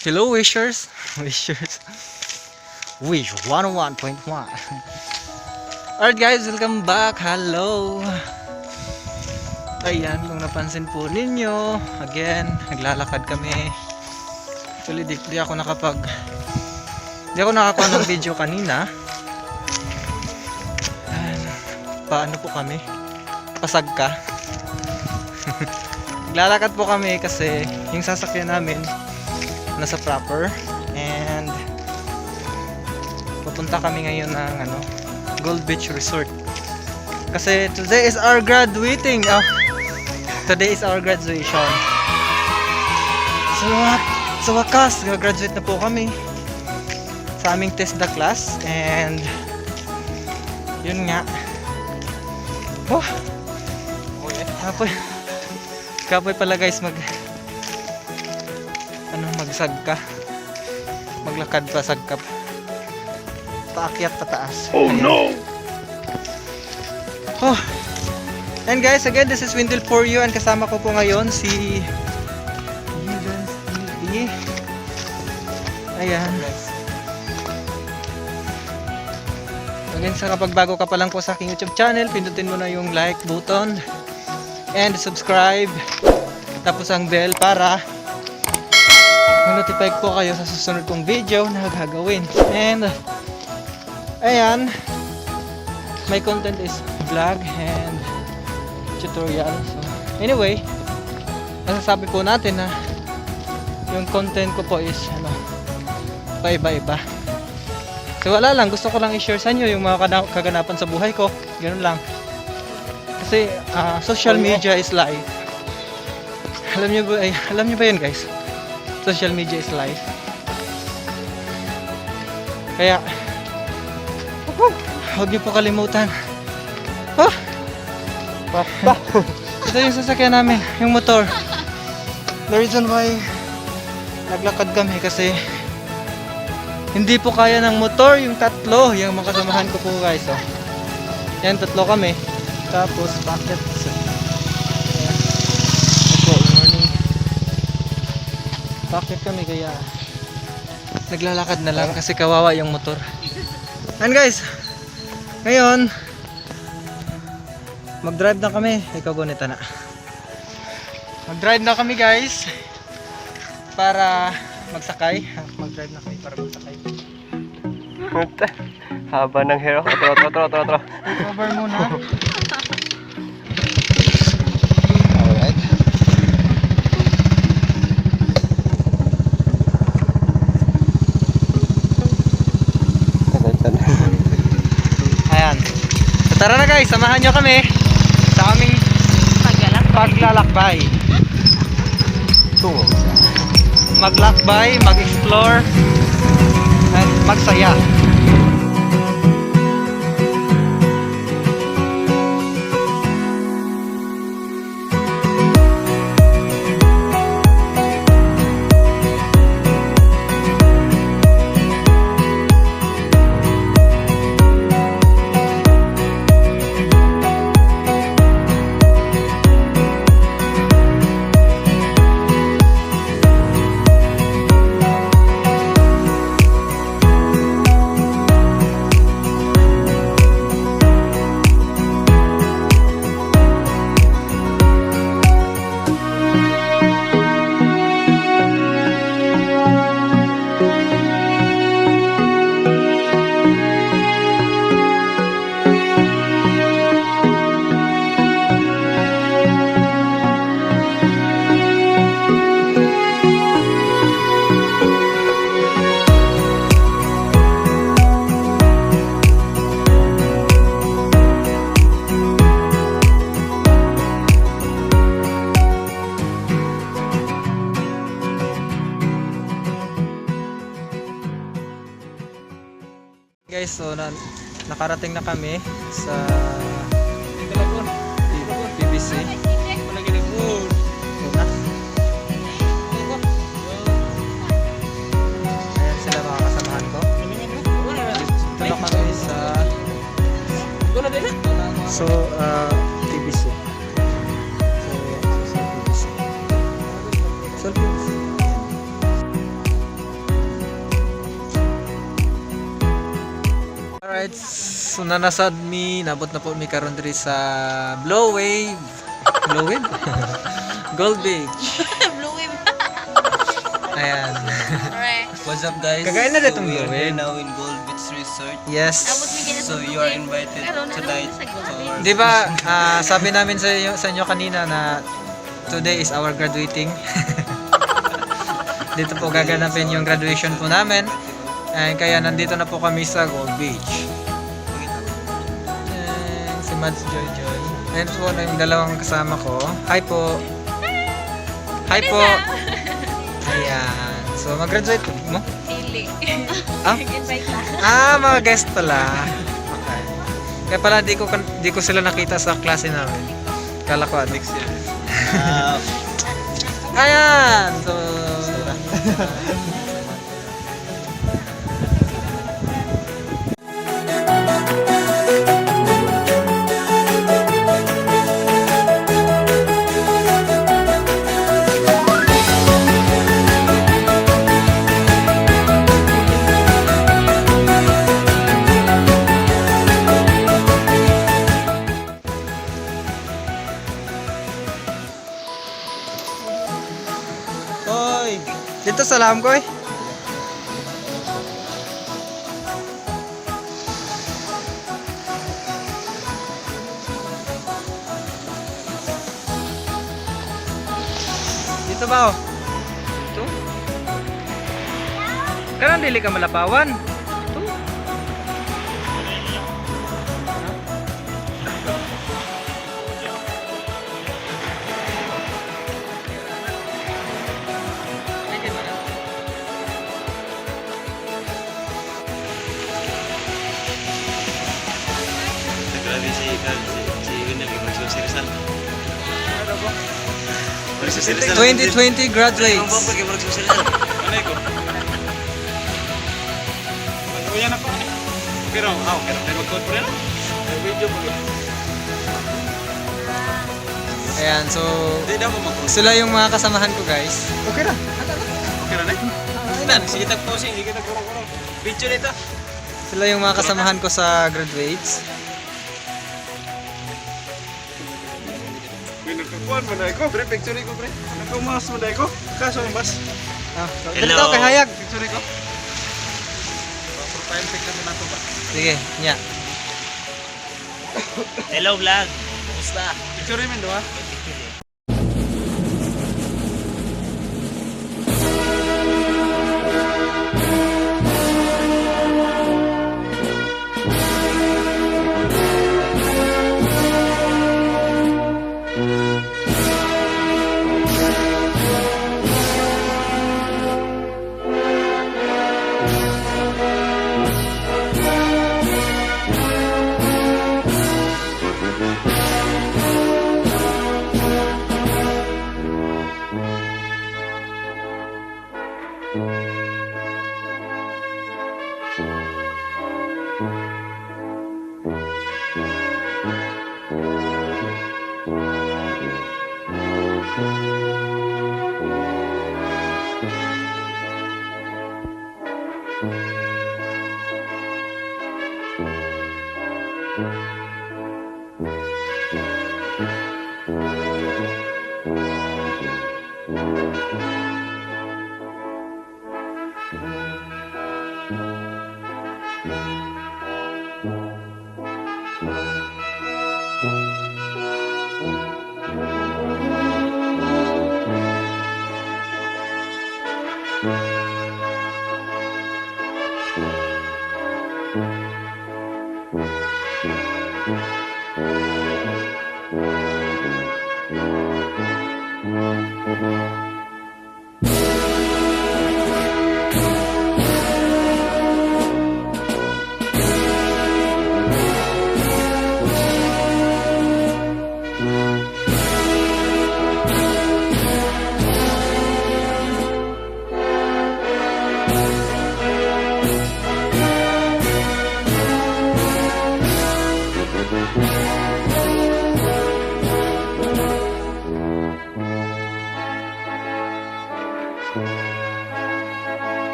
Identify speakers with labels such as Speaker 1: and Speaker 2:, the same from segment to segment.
Speaker 1: Hello wishers. Wishers. Wish 101.1. Alright guys, welcome back. Hello. Ayan, kung napansin po ninyo, again, naglalakad kami. Actually, di ako nakakuha ng video kanina. Ayan, paano po kami? Pasagka. Naglalakad po kami kasi yung sasakyan namin nasa proper, and pupunta kami ngayon ng Gold Beach Resort kasi today is our graduation. Sa wakas graduate na po kami sa aming TESDA class, and yun nga, kapoy pala guys magsagka, maglakad pa sagka, paakyat pataas. Oh no. And guys, again, this is Windle for you, and kasama ko po ngayon si ayan. Again, sa kapag bago ka pa lang po sa aking YouTube channel, pindutin mo na yung like button and subscribe, tapos ang bell para notify po kayo sa susunod kong video na gagawin. And ayan, my content is vlog and tutorial. So anyway, masasabi po natin na yung content ko po is paiba-iba. So wala lang, gusto ko lang i-share sa inyo yung mga kaganapan sa buhay ko. Ganun lang. Kasi social media is life. Alam niyo ba yun guys? Social media is life. Kaya huwag niyo po kalimutan. Ito yung sasakyan namin, yung motor. The reason why naglakad kami kasi hindi po kaya ng motor yung tatlo, yung mga kasamahan ko po guys. Yan, tatlo kami. Tapos bakit? Bakit kami kaya naglalakad na lang kasi kawawa yung motor. And guys, ngayon mag-drive na kami. Ikaw gunita na. Mag-drive na kami guys para magsakay. Mag-drive na kami para magsakay.
Speaker 2: Haba ng hair ako. Tro.
Speaker 1: Cover muna. Tara na guys, samahan nyo kami sa aming paglalakbay. Maglakbay, mag-explore, at magsaya. Guys, so nakarating na kami sa PBC. Ayan sila mga kasamahan ko. Ito na kami sa PBC. So PBC. Alright, so nanasad mi, nabot na po mi karon diri sa Blow Wave. Blow Wave? Gold Beach.
Speaker 3: Blue wave.
Speaker 1: Ayan.
Speaker 3: Alright.
Speaker 2: What's up guys?
Speaker 1: Kagain na ditong
Speaker 2: we are
Speaker 1: gawin.
Speaker 2: here now in Gold Beach Resort.
Speaker 3: Abot
Speaker 1: Yes.
Speaker 3: mi gina
Speaker 2: So you are invited tonight to our...
Speaker 1: Di ba, sabi namin sa inyo kanina na today is our graduating. Dito po gaganapin yung graduation po namin. Kaya nandito na po kami sa Gold Beach. Si Mads Joy Joy. Ayan po na yung dalawang kasama ko. Hi po. Hi po. Ayan. So mag-graduate mo?
Speaker 3: Pili.
Speaker 1: Ah?
Speaker 3: Invite na.
Speaker 1: Mga guest pala. Okay. Kaya pala di ko sila nakita sa klase namin. Kala ko next year. Ayan. So Hoy, dito salam ko eh. Dito ba oh? Dito? Kanang dili ka malapawan? Dito?
Speaker 2: Grabe si Winner, magsusirisal.
Speaker 1: Ano ba?
Speaker 2: Magsusirisal.
Speaker 1: 2020 graduates.
Speaker 2: Magsusirisal. Ano ko?
Speaker 4: Kuya na pa. Okay raw, okay raw. Mag-code pa rin. Video po.
Speaker 1: Ayan, so
Speaker 4: Hindi na mo mag-code.
Speaker 1: sila yung mga kasamahan ko guys. Okay na.
Speaker 4: Okay na na. Sige tag-posing, sige tag-kurang-kurang. Video nito.
Speaker 1: Sila yung mga kasamahan ko sa graduates.
Speaker 4: Pinagkakuan mo na ako, pre. Picture ko, pre. Nagkumas mo na ako. Kaso ang bas.
Speaker 1: Dito kay Hayag.
Speaker 4: Picture ko. Profile picture na to ba?
Speaker 1: Sige, nya.
Speaker 2: Hello vlog. Kumusta?
Speaker 4: Picture mo do ha.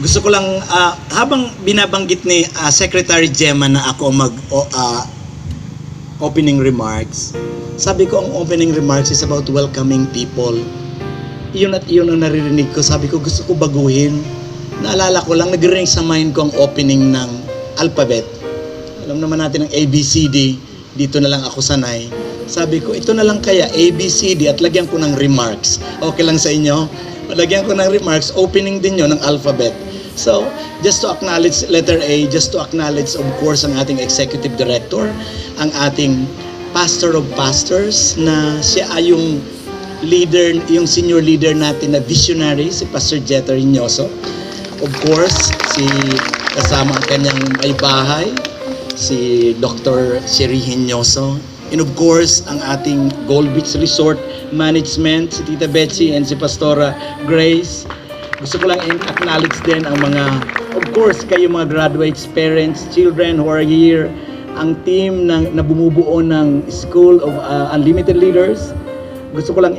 Speaker 5: Gusto ko lang, habang binabanggit ni Secretary Gemma na ako mag opening remarks, sabi ko ang opening remarks is about welcoming people. Iyon at iyon ang naririnig ko. Sabi ko gusto ko baguhin. Naalala ko lang, nagriring sa mind ko ang opening ng alphabet. Alam naman natin ang ABCD, dito na lang ako sanay. Sabi ko, ito na lang kaya, ABCD, at lagyan ko ng remarks. Okay lang sa inyo? Lagyan ko ng remarks, opening din yun ng alphabet. So, just to acknowledge letter A, just to acknowledge of course ang ating executive director, ang ating pastor of pastors na siya ay yung leader, yung senior leader natin na visionary, si Pastor Jeter Reynoso. of course, si kasama ang kanyang may bahay, si Dr. Sherry Hinyoso. And of course, ang ating Gold Beach Resort Management, si Tita Betsy and si Pastora Grace. Gusto ko lang acknowledge din ang mga, of course, kayo mga graduates, parents, children who are here, ang team na bumubuo ng School of Unlimited Leaders. Gusto ko lang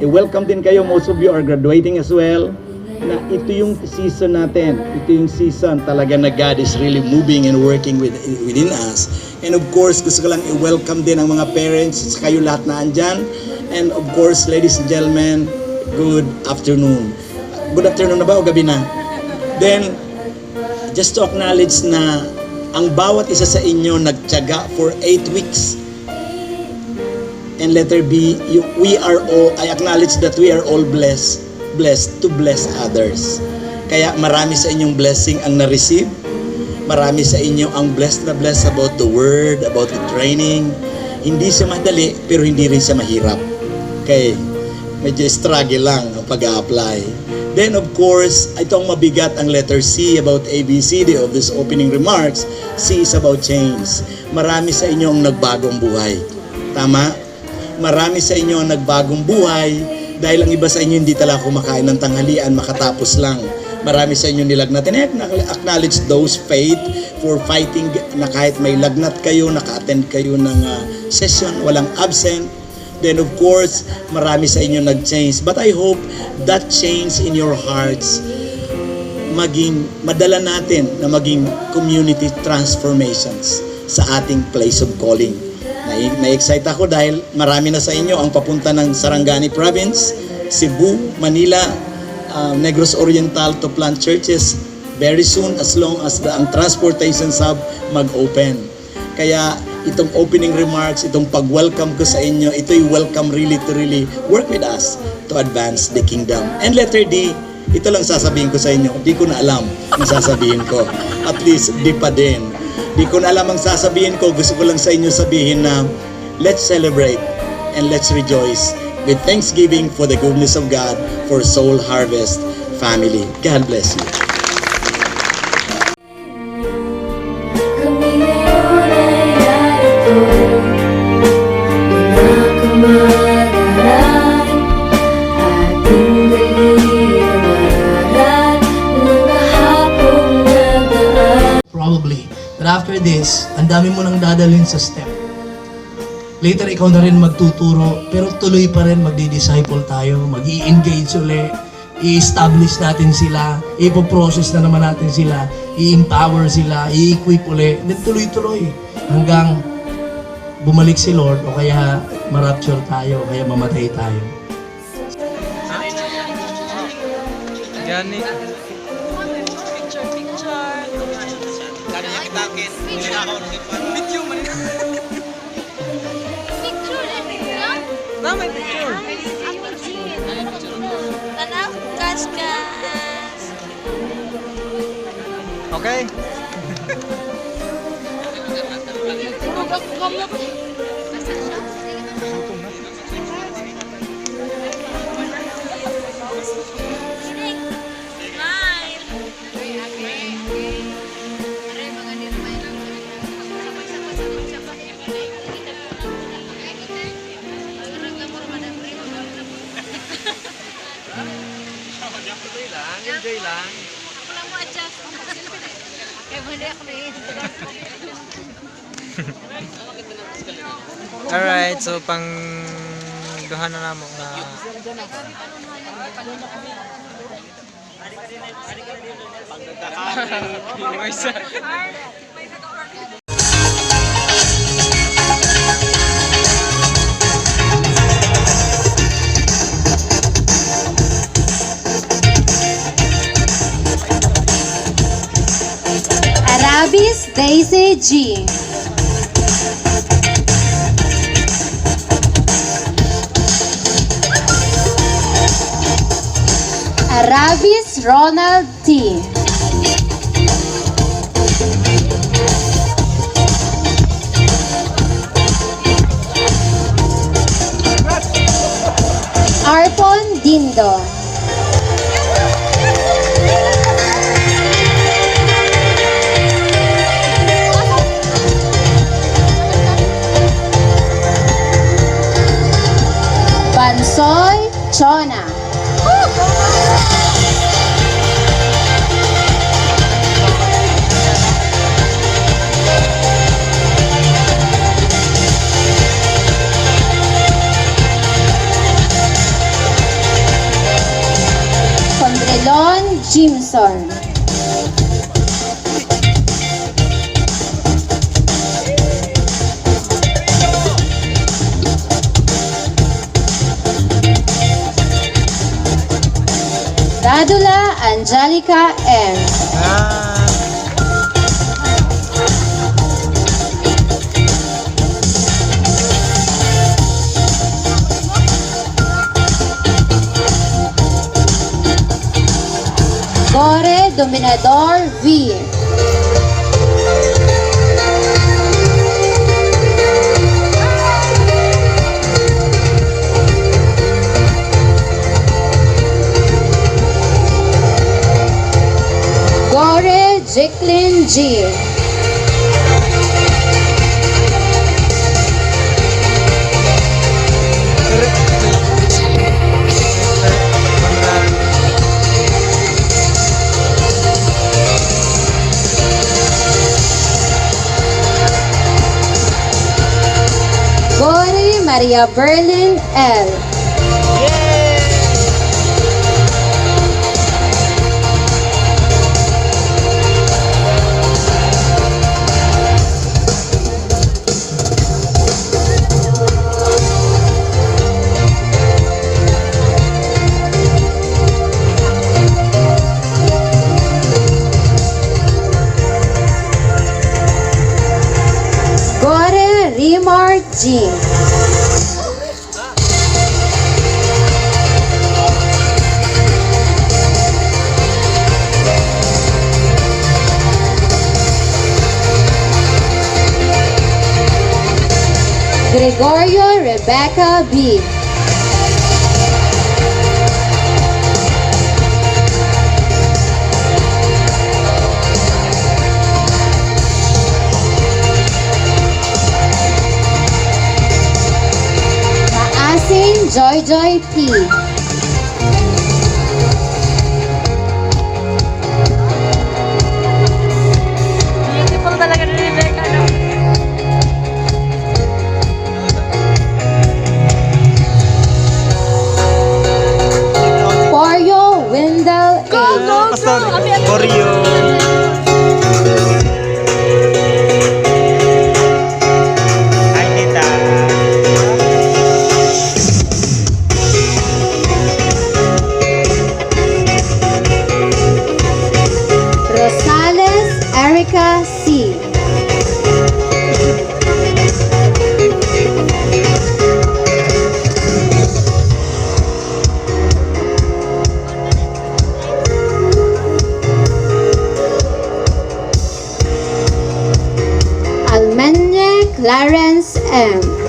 Speaker 5: i-welcome din kayo. Most of you are graduating as well. Na ito yung season natin. Ito yung season talaga na God is really moving and working within us. And of course, gusto ko lang i-welcome din ang mga parents, kayo lahat na andyan. And of course, ladies and gentlemen, good afternoon. Good afternoon na ba o gabi na? Then, just to acknowledge na ang bawat isa sa inyo nagtiyaga for 8 weeks. And letter B, we are all, I acknowledge that we are all blessed to bless others. Kaya marami sa inyong blessing ang na-receive. Marami sa inyo ang blessed na blessed about the word, about the training. Hindi siya madali, pero hindi rin siya mahirap. Okay, medyo struggle lang ang pag-a-apply. Then of course, itong mabigat ang letter C about ABCD of this opening remarks. C is about change. Marami sa inyo ang nagbagong buhay. Tama? Marami sa inyo ang nagbagong buhay dahil ang iba sa inyo hindi talaga kumakain ng tanghalian, makatapos lang. Marami sa inyo nilagnat. And acknowledge those faith for fighting na kahit may lagnat kayo, naka-attend kayo ng session, walang absent. Then of course, marami sa inyo nag-change. But I hope that change in your hearts madala natin na maging community transformations sa ating place of calling. Na-excite ako dahil marami na sa inyo ang papunta ng Sarangani Province, Cebu, Manila, Negros Oriental to plant churches very soon as long as ang transportation hub mag-open. Kaya itong opening remarks, itong pag-welcome ko sa inyo, ito'y welcome really to really work with us to advance the kingdom. And letter D, ito lang sasabihin ko sa inyo, di ko na alam ang sasabihin ko. At least, di pa din. Di ko na alam ang sasabihin ko, gusto ko lang sa inyo sabihin na let's celebrate and let's rejoice with thanksgiving for the goodness of God for Soul Harvest family. God bless you.
Speaker 6: Probably. But after this, ang dami mo nang dadalhin sa step. Later, ikaw na rin magtuturo, pero tuloy pa rin magdi-disciple tayo, mag-i-engage ulit, i-establish natin sila, ipoprocess na naman natin sila, i-empower sila, i-equip ulit, then tuloy-tuloy hanggang bumalik si Lord o kaya ma-rapture tayo, o kaya mamatay tayo.
Speaker 1: Gani. Na, may picture.
Speaker 3: Tanaw, kas.
Speaker 1: Okay?
Speaker 2: Enjoy lang.
Speaker 3: Wala mo adjust. Kaya hindi ako
Speaker 1: Alright, so pang duha na namo na
Speaker 7: Arabis Daisy G. Arabis Ronald T. Arpon Dindo. Quezon. Dadula Angelica M. Gore Dominador V. Gore Jacqueline G. Gore Maria Berlin L. Gore Rimar G. Gregorio Rebecca B. Maasin Joy Joy P.
Speaker 3: Beautiful talaga ni Rebecca, no?
Speaker 7: Porio Wendell A.
Speaker 1: Oreo. Hi, Tita.
Speaker 7: Rosales Erica C. Almenye Clarence M.